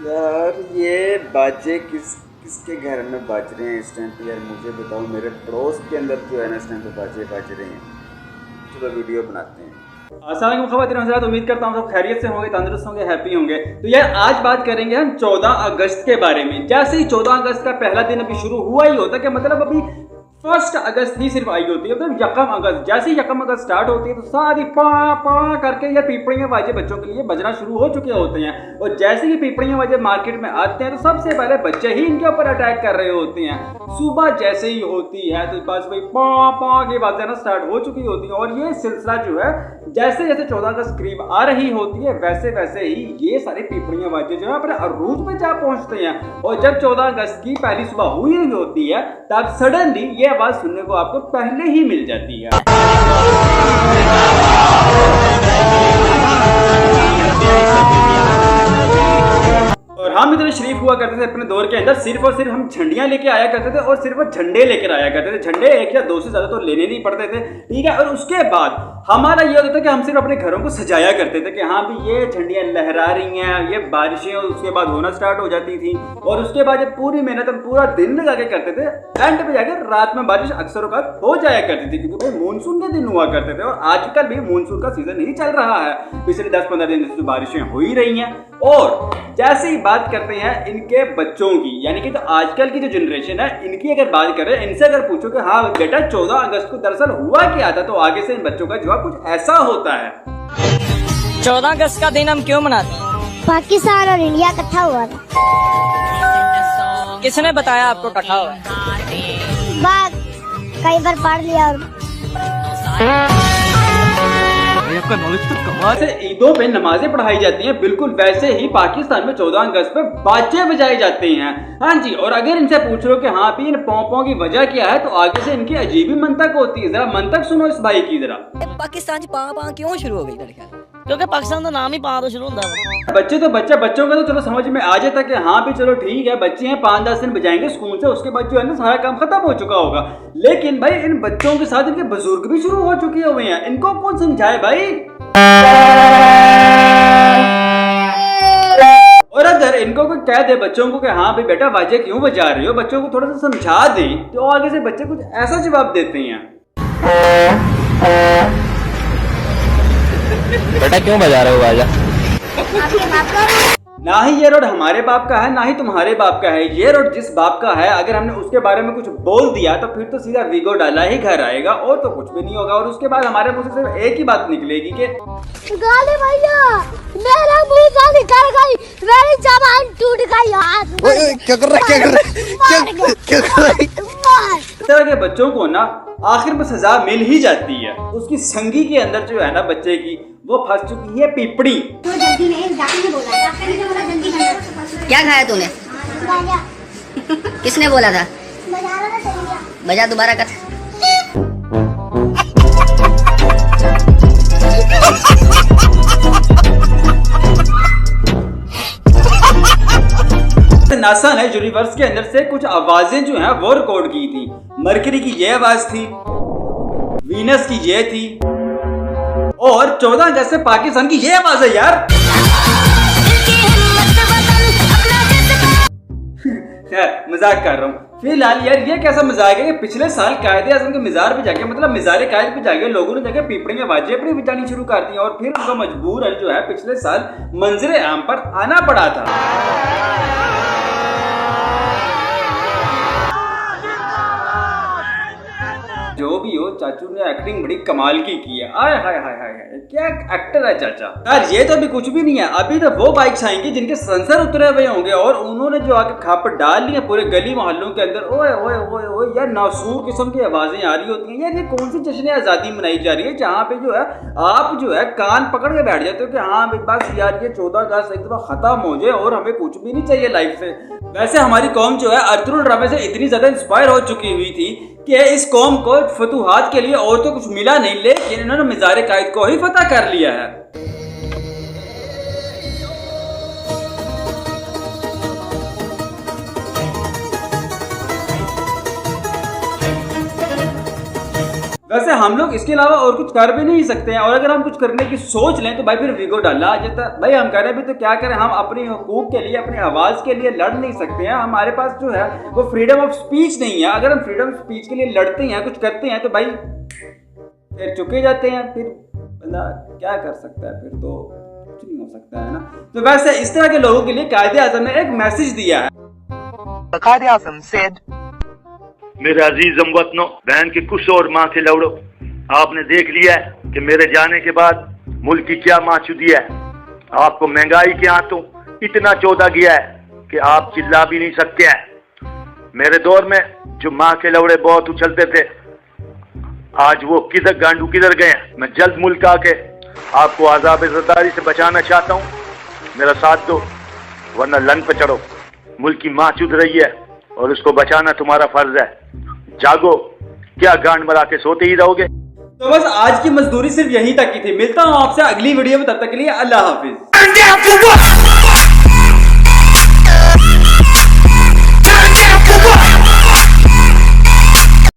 यार ये बाजे किसके घर में बज रहे हैं इस टाइम पे? यार मुझे बताओ, मेरे पड़ोस के अंदर जो है ना इस टाइम पे बाजे बज रहे हैं। चलो वीडियो बनाते हैं। अस्सलाम ख़वातीन हज़रात, उम्मीद करता हूँ सब खैरियत से होंगे, तंदुरुस्त होंगे, हैप्पी होंगे। तो यार आज बात करेंगे हम 14 अगस्त के बारे में। जैसे ही 14 अगस्त का पहला दिन अभी शुरू हुआ ही होता है, कि मतलब अभी 1 अगस्त ही सिर्फ आई होती है, मतलब यकम अगस्त। जैसे ही यकम अगस्त स्टार्ट होती है तो सारी पा करके ये पीपड़ियाँ बाजे बच्चों के लिए बजना शुरू हो चुके होते हैं। और जैसे ही पीपड़ियाँ बाजे मार्केट में आते हैं तो सबसे पहले बच्चे ही इनके ऊपर अटैक कर रहे होते हैं। सुबह जैसे ही होती है तो बस भाई पा की बातें ना स्टार्ट हो चुकी होती हैं। और ये सिलसिला जो है जैसे जैसे 14 अगस्त करीब आ रही होती है वैसे वैसे ही ये सारी पीपड़ियाँ बाजे जो है अपने अरूज पे जा पहुंचते हैं। और जब 14 अगस्त की पहली सुबह हुई होती है तब सडनली ये आवाज सुनने को आपको पहले ही मिल जाती है। और हम इतने शरीफ हुआ करते थे अपने दौर के अंदर, सिर्फ और सिर्फ हम झंडियां लेके आया करते थे और सिर्फ झंडे लेकर आया करते थे। झंडे 1 या 2 से ज्यादा तो लेने नहीं पड़ते थे, ठीक है। और उसके बाद हमारा ये होता था कि हम सिर्फ अपने घरों को सजाया करते थे कि हाँ भी ये झंडियां लहरा रही हैं, ये बारिशें उसके बाद होना स्टार्ट हो जाती थी। और उसके बाद जब पूरी मेहनत हम पूरा दिन लगा के करते थे, एंड पे जाकर रात में बारिश अक्सर औकात हो जाया करती थी, क्योंकि भाई मानसून के दिन हुआ करते थे। और आजकल भी मानसून का सीजन ही चल रहा है, पिछले 10-15 दिन से बारिशें हो ही रही हैं। और जैसे ही बात करते हैं इनके बच्चों की, यानी कि जो आजकल की जो जनरेशन है इनकी अगर बात करें, इनसे अगर पूछो कि हाँ बेटा 14 अगस्त को दरअसल हुआ क्या था, तो आगे से इन बच्चों का जवाब कुछ ऐसा होता है। 14 अगस्त का दिन हम क्यों मनाते हैं? पाकिस्तान और इंडिया इकट्ठा हुआ था। किसने बताया आपको इकट्ठा हुआ है? बात कई बार पढ़ लिया। और आपका नॉलेज तो कमाल है। ईदों पे नमाजें पढ़ाई जाती हैं, बिल्कुल वैसे ही पाकिस्तान में 14 अगस्त पे बाजे बजाए जाते हैं। हाँ जी। और अगर इनसे पूछ लो कि हाँ भी इन पौ की वजह क्या है, तो आगे से इनकी अजीब ही मंतक होती है। जरा मंतक सुनो इस भाई की जरा। पाकिस्तान च पा क्यों शुरू हो गई तेरे ख्याल? क्योंकि पाकिस्तान का नाम ही पा तो शुरू होता है। बच्चे तो बच्चों का तो चलो समझ में आ जाता कि हाँ भी चलो ठीक है, बच्चे हैं 5-10 दिन बजाएंगे स्कूल से, उसके बाद जो है ना सारा काम खत्म हो चुका होगा। लेकिन भाई इन बच्चों के साथ इनके बुजुर्ग भी शुरू हो चुके हुए हैं, इनको कौन समझाए भाई। और अगर इनको कोई कह दे बच्चों को कि हाँ भाई बेटा बाजे क्यों बजा रहे हो, बच्चों को थोड़ा सा समझा दे, तो आगे से बच्चे कुछ ऐसा जवाब देते हैं। बेटा क्यों बजा रहे हो बाजा? ना ही ये रोड हमारे बाप का है, ना ही तुम्हारे बाप का है। ये रोड जिस बाप का है, अगर हमने उसके बारे में कुछ बोल दिया तो फिर तो सीधा वीगो डाला ही घर आएगा, और तो कुछ भी नहीं होगा। और उसके बाद हमारे मुंह से सिर्फ एक ही बात निकलेगी कि गाली भैया मेरा मुंह गाली कर गई, मेरी जबान टूट गई यार। ओए क्या कर रहा है? क्या कर रहा है? इस तरह के बच्चों को ना आखिर में सजा मिल ही जाती है। उसकी संगी के अंदर जो है ना बच्चे की, वो फंस चुकी है पीपड़ी। क्या खाया तूने? किसने बोला था? बजा दोबारा कर। नासा ने यूनिवर्स के अंदर से कुछ आवाजें जो हैं वो रिकॉर्ड की थी। मरकरी की ये आवाज थी, वीनस की ये थी, और 14 अगस्त से पाकिस्तान की ये आवाज है यार। खैर मजाक कर रहा हूँ। फिलहाल यार ये कैसा मजाक है कि पिछले साल कायदे आजम के मिजार पे जाके, मतलब मिजार कायद पे जाके लोगों ने जाके पीपड़ियां बाजे अपनी बजानी शुरू कर दी, और फिर उनको मजबूरन जो है पिछले साल मंजरे आम पर आना पड़ा था। जो भी हो, चाचू ने एक्टिंग बड़ी कमाल की है। आय हाय हाय हाय, क्या एक्टर है चाचा। यार ये तो अभी कुछ भी नहीं है, अभी तो वो बाइक्स आएंगी जिनके सेंसर उतरे हुए होंगे, और उन्होंने जो आके खाप डाल ली है पूरे गली मोहल्लों के अंदर। ओए ओए ओए ओए यार, नासूर किस्म की आवाजें आ रही होती हैं। यार ये कौन सी जश्न आज़ादी मनाई जा रही है जहाँ पे जो है आप जो है कान पकड़ के बैठ जाते हो कि हाँ बस यार ये 14 अगस्त एक दफा खत्म हो जाए और हमें कुछ भी नहीं चाहिए लाइफ से। वैसे हमारी कौम जो है अर्तुगरुल ड्रामे से इतनी ज्यादा इंस्पायर हो चुकी हुई थी कि इस कौम को फतूहात के लिए और तो कुछ मिला नहीं, लेकिन इन्होंने मिज़ार कायद को ही फतह कर लिया है। वैसे हम लोग इसके अलावा और कुछ कर भी नहीं सकते हैं, और अगर हम कुछ करने की सोच लें तो भाई फिर वीगो डाला आ जाता है। भाई हम करें भी तो क्या करें, हम अपनी हुकूक के लिए, अपनी आवाज़ के लिए लड़ नहीं सकते हैं। हमारे पास जो है वो फ्रीडम ऑफ स्पीच नहीं है। अगर हम फ्रीडम ऑफ स्पीच के लिए लड़ते हैं, कुछ करते हैं, तो भाई फिर चुके जाते हैं। फिर बंदा क्या कर सकता है, फिर तो कुछ नहीं हो सकता है ना। तो वैसे इस तरह के लोगों के लिए कायदे आज़म ने एक मैसेज दिया है। Qaid-e-Azam said, मेरे अजीज हमवतनों, बहन के कुछ और माँ के लौड़ो, आपने देख लिया है कि मेरे जाने के बाद मुल्क की क्या माचूदी है। आपको महंगाई के हाथों इतना चौधा गया है कि आप चिल्ला भी नहीं सकते हैं। मेरे दौर में जो माँ के लौड़े बहुत उछलते थे, आज वो किधर गांडू किधर गए हैं। मैं जल्द मुल्क आके आपको आज़ाब ज़रदारी से बचाना चाहता हूँ। मेरा साथ दो, वरना लन पे चढ़ो। मुल्क की माँ चुद रही है और उसको बचाना तुम्हारा फर्ज है। जागो, क्या गांड मरा के सोते ही रहोगे। तो बस आज की मजदूरी सिर्फ यहीं तक की थी। मिलता हूँ आपसे अगली वीडियो में, तब तक के लिए अल्लाह हाफिज।